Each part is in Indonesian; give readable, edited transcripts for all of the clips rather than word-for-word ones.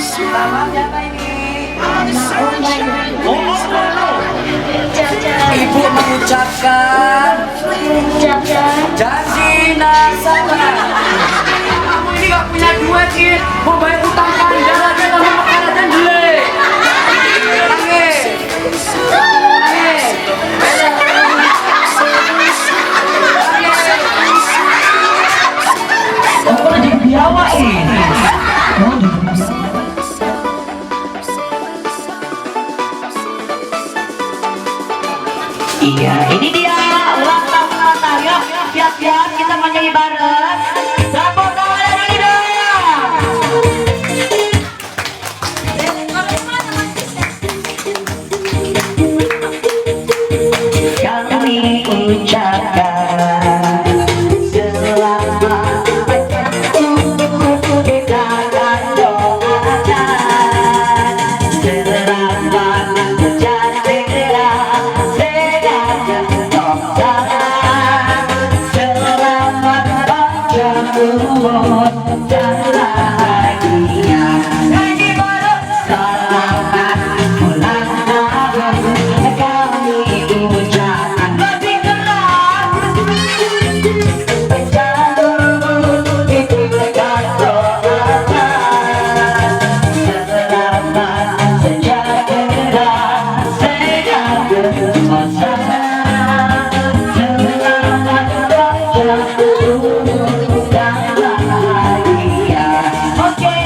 Nama siapa ini? Ibu mengucapkan janji nasabah. Kamu ini gak punya duit sih, mau bayar utang panjang lagi sama makanan dan jelek. Nangis. Aku lagi biawa ini. Iya, ini dia ulang tahun Natalia. Siap-siap kita menyanyi bareng. Tepuk tangan dulu dong. Kami ucapkan selamat untuk kita dan doakan selamat sejahtera sehat sentosa, selamat panjang umur dan bahagia. Nyanyi bareng. Selamat ulang tahun kami ucapkan. Lebih keras. Jauh diberikan doa. Selamat sejahtera sehat sentosa, selamat panjang umur dan bahagia. Oke,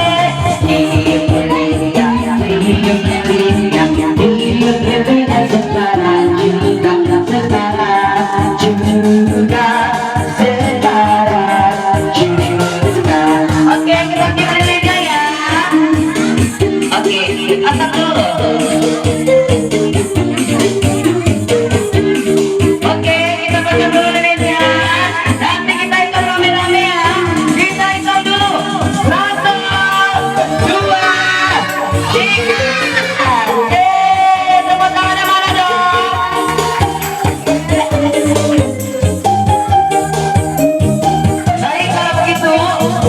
oke, kita berikan ya. Oke, asap dulu. Oke, kita pasang dulu lilinnya. Nanti kita hitung rame-rame ya. Kita hitung dulu. 1, 2, 3. Tepuk tangannya mana dong? Baik, kalau begitu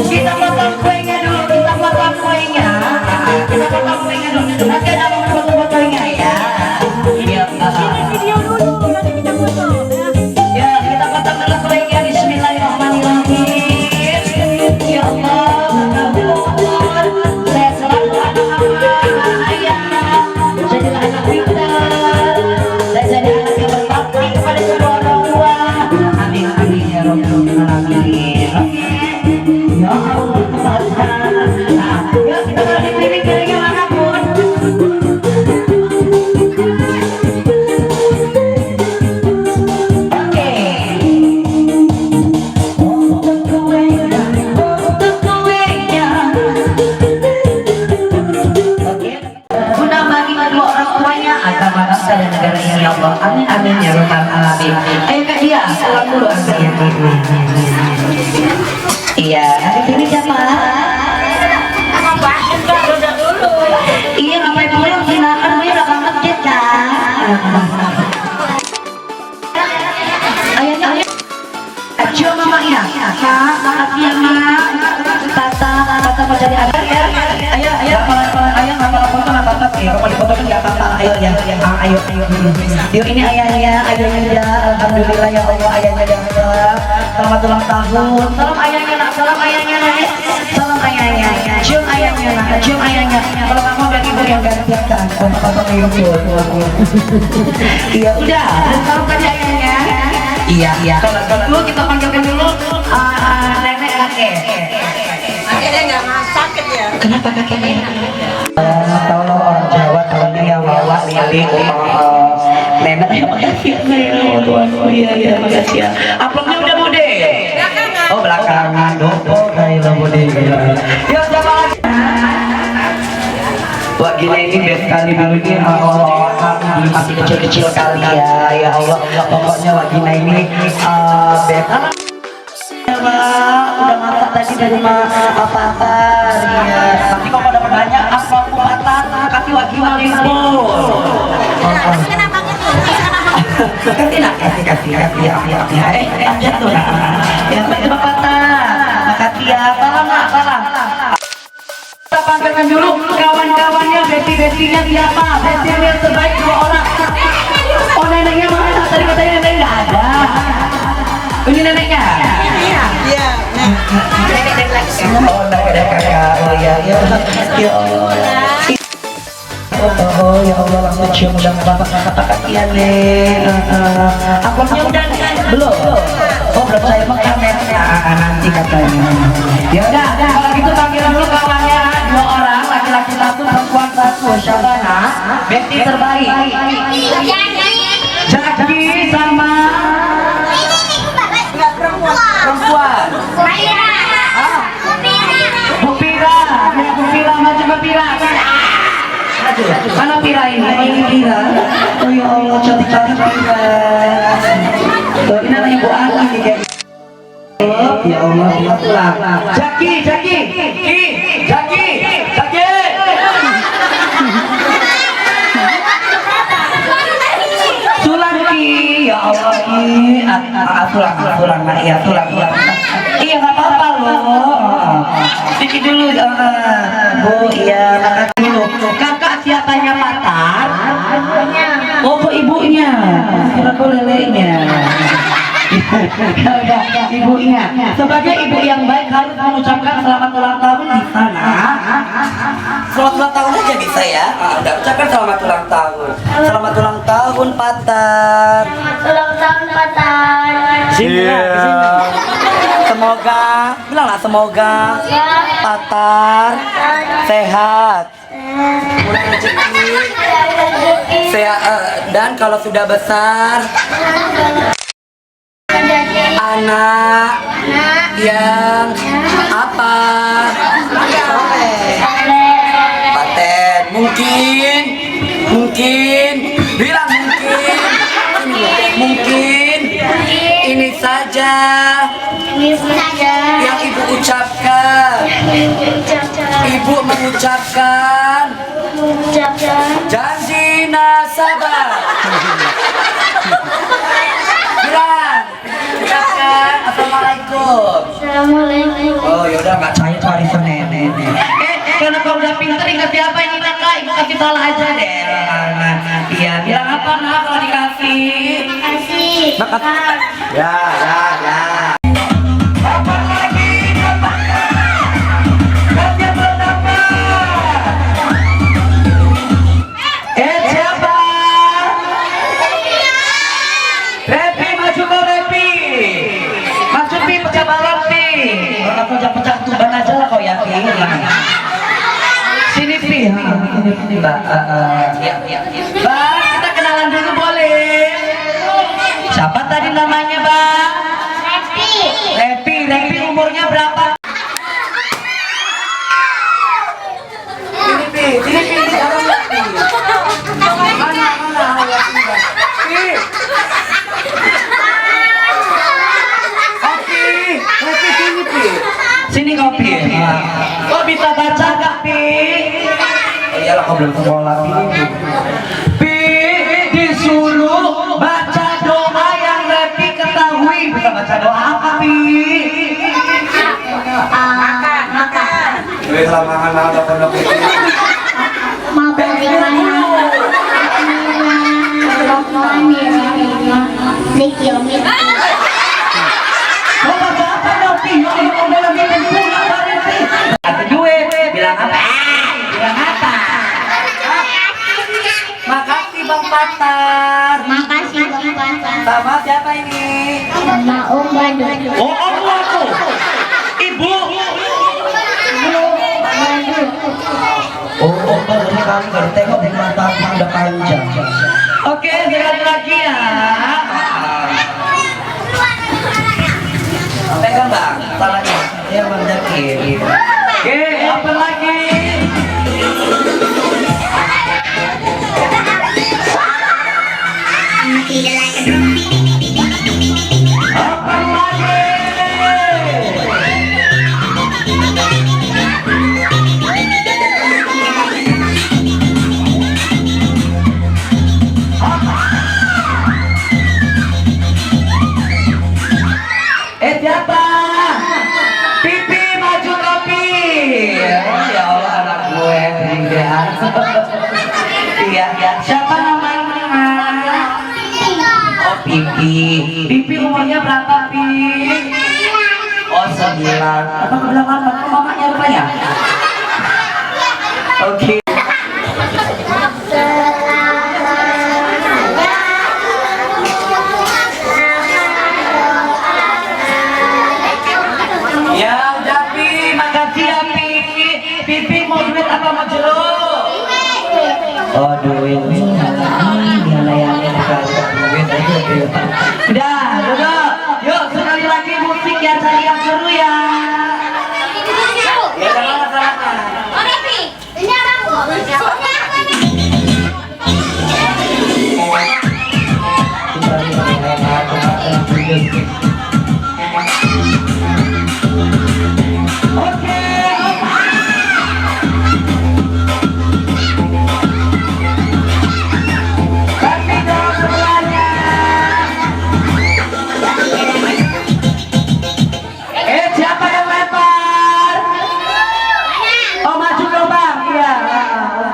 kita potong kuenya dulu. Kita potong kuenya. Kita potong kuenya dulu. Nanti ada foto-fotonya ya. Iya. Video dulu, nanti kita foto ya. Ya, kita potong dulu kuenya. Bismillahirrahmanirrahim. Ya Allah, saya selalu anak-anak ayah. Saya juga anak pintar. Saya jadi anak yang berbakti kepada semua orang tua. Amin, amin ya Rabbal alamin. Ya Allah, nah, yuk kita balik keliling-kelilingnya manapun. Oke. Untuk kuenya, untuk kuenya. Oke. Guna bagi kedua orang tuanya, agama bangsa dan negara ini ya Allah. Amin, amin ya Rabbal alamin. Ayo Kak Dia, pulang dulu aslinya. Iya, nanti pilih siapa? Iya, ngapain pulang sih? Nah, kan gue belakang masjid kan. Ayahnya, ayah. Cium mamanya. Mak, makasih ya Mak. Tata mau jadi anak ya. Ayo, ayah nggak mau foto nggak apa-apa sih. Kalau dipoto kan nggak apa-apa. Ayo ya, ayo. Yuk ini ayahnya ya. Alhamdulillah ya Allah, ayahnya ya. Selamat ulang tahun. Salam ayahnya nak, salam ayahnya nak. Salam ayahnya. Cium ayahnya nak, cium ayahnya. Kalau kamu udah ibu yang gantikan, foto ibu. Iya udah. Salam ke ayahnya. Iya. Kalau dulu kita panggilkan dulu nenek kakek. Kakeknya nggak sakit ya? Kenapa kakeknya? Kalau orang Jawa tahunya ya bawa lilin. Nenek ya makasih ya. Iya makasih ya. Amplopnya udah bude. Oh belakangan dong. Kayak bude. Ya sama lagi. Wah gila ini best kali dulu ini Allah masih kecil-kecil kali ya Allah. Pokoknya Wagina ini best. Udah masak tadi dari apa-apa ya. Tapi kok pada banyak asal patah kasih Wagina limpul. Kasih aja tuh ya itu patah. Makasih ya, salam. Kita panggilkan dulu bestinya siapa? Besti yang terbaik 2 orang. Oh neneknya mana? Tadi katanya neneknya nggak ada. Ini neneknya. Iya. Iya. Nenek dan lagi. Oh nenek dan kakak. Oh ya ya. Ya Allah. Oh ya Allah langsung cium udah bapak kasihan nih. Akunnya udah belum. Oh belum saya makan nanti katanya. Ya udah kalau gitu panggil dulu kawannya 2 orang, laki-laki 1 perempuan 1. Siapa nak? Besti terbaik. Jaki sama perempuan. Bu Pira, ya Bu Pira maju Bu Pira. Mana Pira ini? Ini Pira. Oh ya Allah, cantik-cantik Pira. Tuh, ini namanya Bu Ani nih kayak. Oh, ya Allah, pulang. Jaki. Sulaki, ya Allah Ki. Tulang. Iya nggak apa-apa loh. Sedikit dulu, Bu. Iya, makasih dulu. Kakak siapanya Patar? Oh, Bu ibunya. Kira kau lelenya. Ibunya. Sebagai ibu yang baik harus mengucapkan selamat ulang tahun di sana. Selamat ulang tahun aja bisa ya. Udah ucapkan selamat ulang tahun. Selamat ulang tahun Patar. Ulang tahun Patar. Sini. Semoga, bilanglah semoga Patar sehat, mulai rezeki, sehat, dan kalau sudah besar anak yang apa? Paten. Mungkin bilang mungkin ini saja yang ibu ucapkan. Ibu mengucapkan janji nasabah. Bilang, ucapkan assalamualaikum. Assalamualaikum. Oh yaudah nggak cair warisan nenek. Karena kau udah pintar ingat siapa ini kakak, ibu kasih salah aja deh. Iya, bilang apa nak kalau dikasih? Kasih. Makasih. Ya. Kapan lagi Kasih belum dapat. Siapa? Repi, maju kau Repi. Maju Pi, pecah balon Pi. Kalau aku pecah tuban aja lah kau yakin. Sini Pi. Ini Mbak. Bang, kita kenalan dulu boleh? Siapa tadi namanya Bang? Repi umurnya berapa? Sini Pi, jangan lihat Pi. Mana? Pi. Repi sini Pi. Sini kau Pi. Kok bisa baca gak Pi? Oh iyalah kau belum sekolah Pi. Disuruh baca doa yang Repi ketahui. Bisa baca doa apa Pi? Makan. Wih lamahan ada pondok ini. Mau bagaimana? Dikiomin. Mau baca apa dong Pi? Mau bilang bikin pulang dari Pi. Ada duit, bilang apa? Makasih Bang Patar. Makasih Bang Patar. Sama siapa ini? Sama Om Badut. Oh, Om aku. Ibu. Oh, baru kali baru tengok di mata udah panjang. Oke, sekali lagi ya. Pegang Bang, salahnya. Ya Bang Jaki. Oke, apa lagi? Apa lagi? Siapa? Pipi maju kopi. Oh ya Apa bilang mamanya rupanya? Oke. Ya, Japi, makasih ya, Pi. Pipi mau duit apa mau jeruk? Oh, duit. Dia layani sekali duit aja. Udah, duduk. Yuk, sekali lagi musik ya, cari yang seru ya. Ya, sama-sama. Oke. Kasih dong sebelahnya. Siapa yang lempar? Oh, maju dong, Bang. Iya.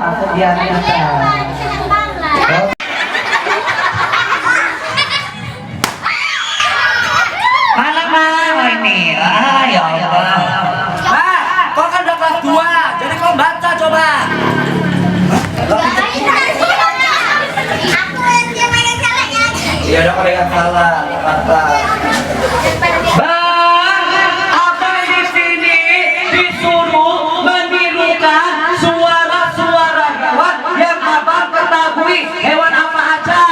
Masuk dia ternyata. Mana mah ini? Ya Allah. Kau kan udah kelas 2, jadi kau baca coba. Ya udah kalau yang salah, baca. Bang, abang di sini disuruh menirukan suara-suara hewan yang abang ketahui. Hewan apa aja?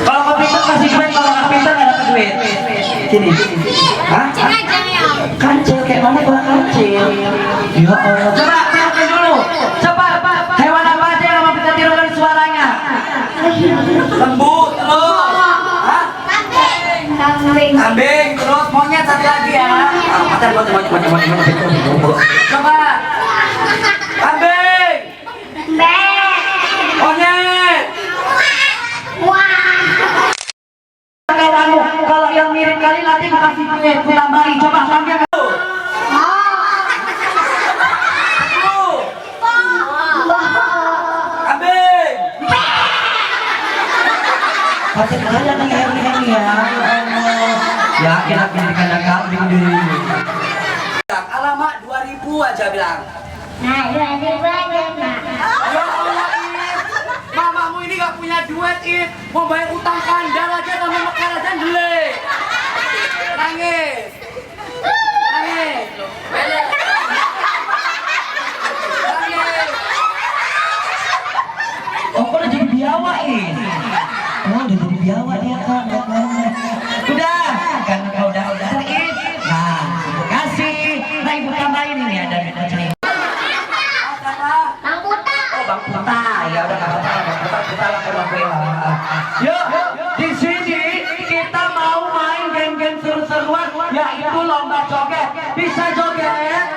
Kalau kau pintar kasih duit, kalau nggak pintar nggak dapat duit. Sini. Hah? Kancil kayak mana bang kancil? Ya Allah. Coba tirukan dulu. Coba hewan apa aja yang abang bisa tirukan suaranya? Lembu, terus. Hah? Kambing, terus monyet satu lagi ya. Coba. Kambing. Monyet. Kalau yang mirip kali nanti aku kasih duit, aku tambahin. Coba panggil dulu. Kambing. Pasti kalian nih Henry ya. Yakin aku jadi kandang kambing dulu. Alamak 2000 aja bilang. Nah, 2000 aja, Pak. Ya Allah, Is. Mamamu ini gak punya duit, Is. Mau bayar utang kandang aja sama mekar aja beli. Nangis. Nangis. Nangis. Oh, kok udah jadi biawa, Is? Oh, udah jadi biawa dia, Kak. Udah, kan kau udah Is. Nah, kasih. Nah, ibu tambahin ini ada cerita. Bang Puta. Oh, Bang Puta. Ya udah enggak apa-apa. Bang Puta kita lah ke Bang Puta. Yuk, di sini kita mau main game-game seru-seruan yaitu lomba joget. Bisa joget?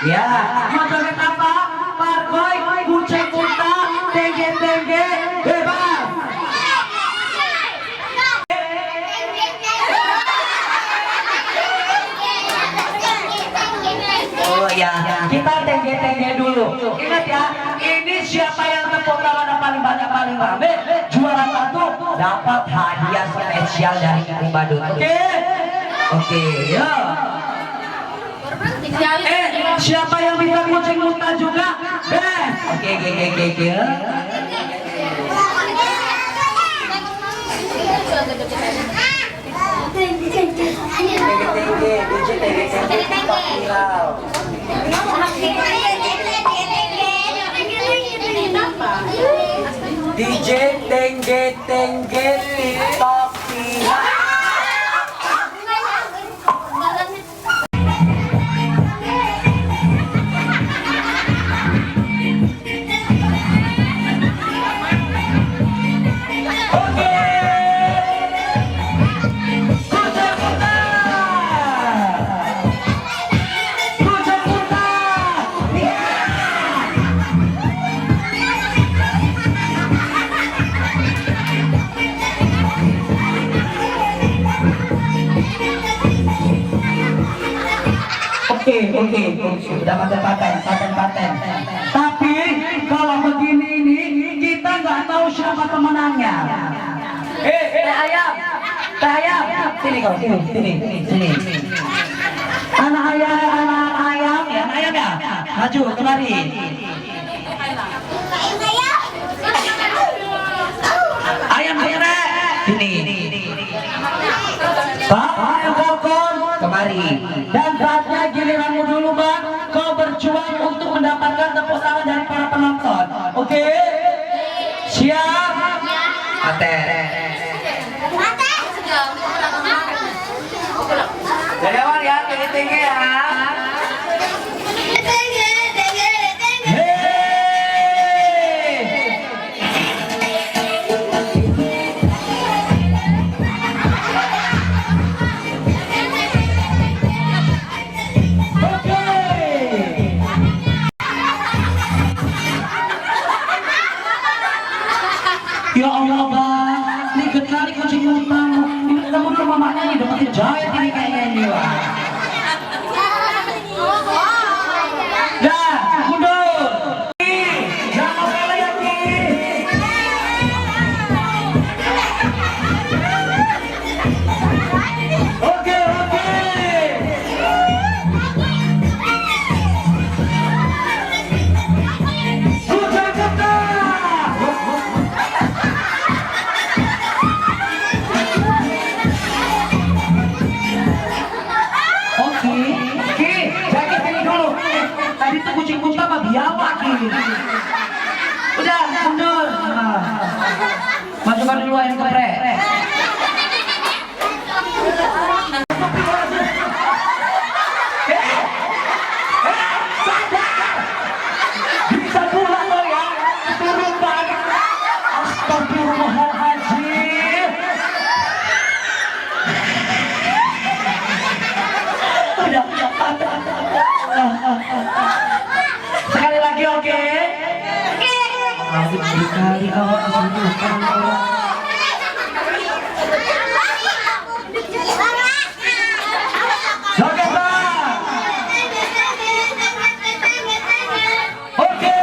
Ya, mau joget apa? Parkoy, kucing Puta, tengge-tengge, bebas. Oh ya, kita tengge-tengge dulu. Ingat ya, ini siapa yang tepuk tangan paling banyak paling rame, juara satu dapat hadiah spesial dari Ibu Badut. Oke? Oke, ya. Siapa yang bisa kucing Muta juga? Oke. DJ tengge TikTok viral. Oke, sudah paten. Tapi kalau begini ini kita nggak tahu siapa pemenangnya. Teh ayam. Teh ayam. Sini kau, sini. Anak ayam ya, anak ayam ya. Maju kemari. Ayam ayam. Sini. Pak, ayam kokon kemari. Dan saatnya giliranmu dulu, Bang. Kau berjuang untuk mendapatkan tepuk tangan dari para penonton. Oke? Siap? Mate. Dari awal ya, tinggi ya. Ya Allah, Bang, ini kali kucing utang. Ini kamu dulu mamanya nih dapetin jahit ini kayaknya ini, Bang. Dah, mundur. Jangan kalah lagi. Oke. Tadi tuh kucing kunta apa biawak ini? Udah, mundur. Masukkan dulu air geprek. Bisa pulang lo ya, turun balik. Astagfirullahaladzim. Udah. Sekali lagi, oke? Sekali awak oke, Bang. Oke.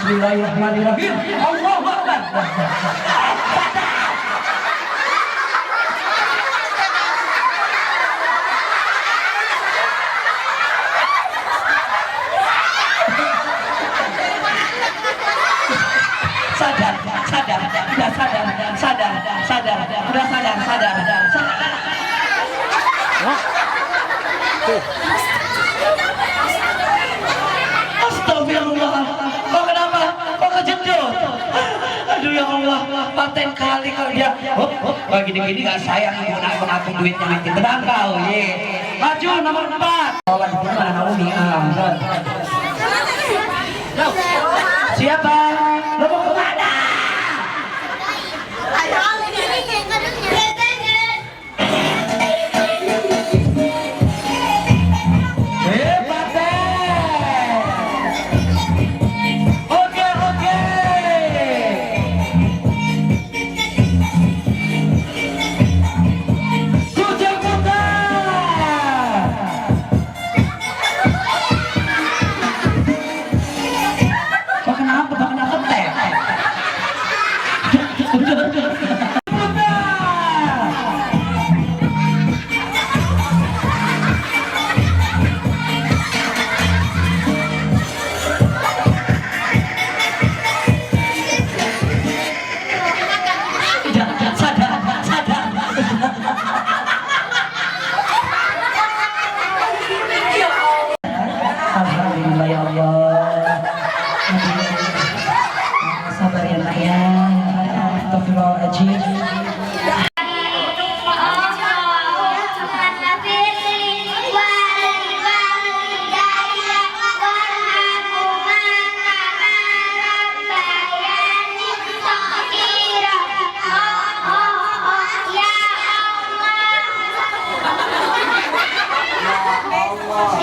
Bismillahirrahmanirrahim. Allahu Akbar. Sadar. Astagfirullah. Kok kenapa? Kok kejedot? Aduh ya Allah, paten kali kau dia. Wah gini-gini gak sayang mengaku duitnya tenang kau. Maju nomor 4. Lawan di mana Naomi? Siapa? Lo mau kemana?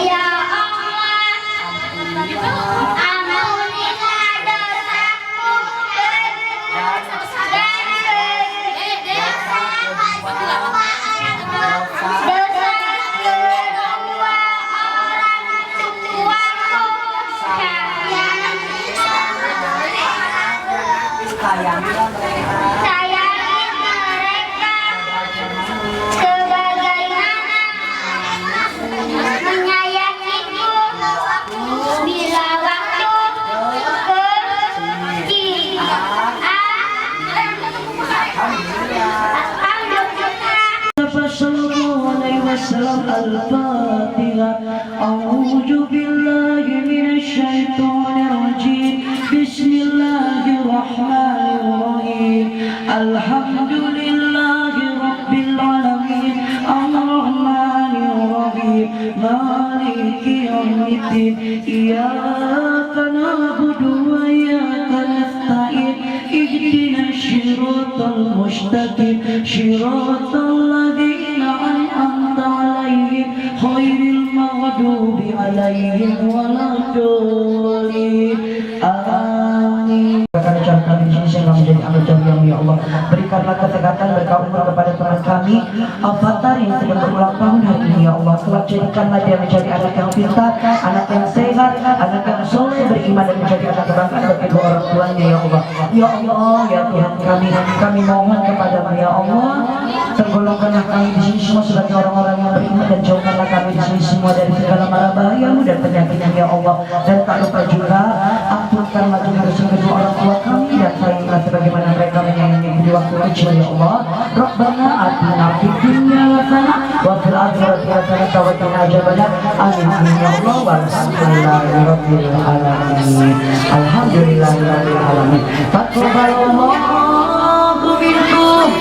Ya Allah. الفاتحة. أعوذ بالله من الشيطان الرجيم. بسم الله الرحمن الرحيم. الحمد لله رب العالمين الرحمن الرحيم مالك يوم الدين. إياك نعبد وإياك نستعين. اهدنا الصراط المستقيم صراط الذين أنعمت عليهم غير المغضوب عليهم ولا الضالين. Amin. Kami ucapkan di sini sehingga menjadi amal jariah ya Allah. Berikanlah kesehatan berkah umur kepada teman kami Avatar yang sedang berulang tahun hari ini ya Allah. Kelak jadikanlah dia menjadi anak yang pintar, anak yang sehat, anak yang soleh, beriman dan menjadi anak kebanggaan bagi kedua orang tuanya ya Allah. Ya Allah, ya Tuhan kami mohon kepadamu ya Allah. Tergolongkanlah kami di sini semua sebagai orang-orang yang beriman dan jauhkanlah kami di sini semua dari segala mara bahayamu dan penyakitnya ya Allah. Dan tak lupa juga ampunkanlah juga dosa kedua orang tua kami dan sayangilah sebagaimana mereka menyayangi di waktu kecil ya Allah. Rabbana atina fid dunya hasanah wa fil akhirati hasanah wa qina adzabannar. Amin ya Allah. Walhamdulillahirabbil alamin. Alhamdulillahirabbil alamin. Taqabbalallahu minkum.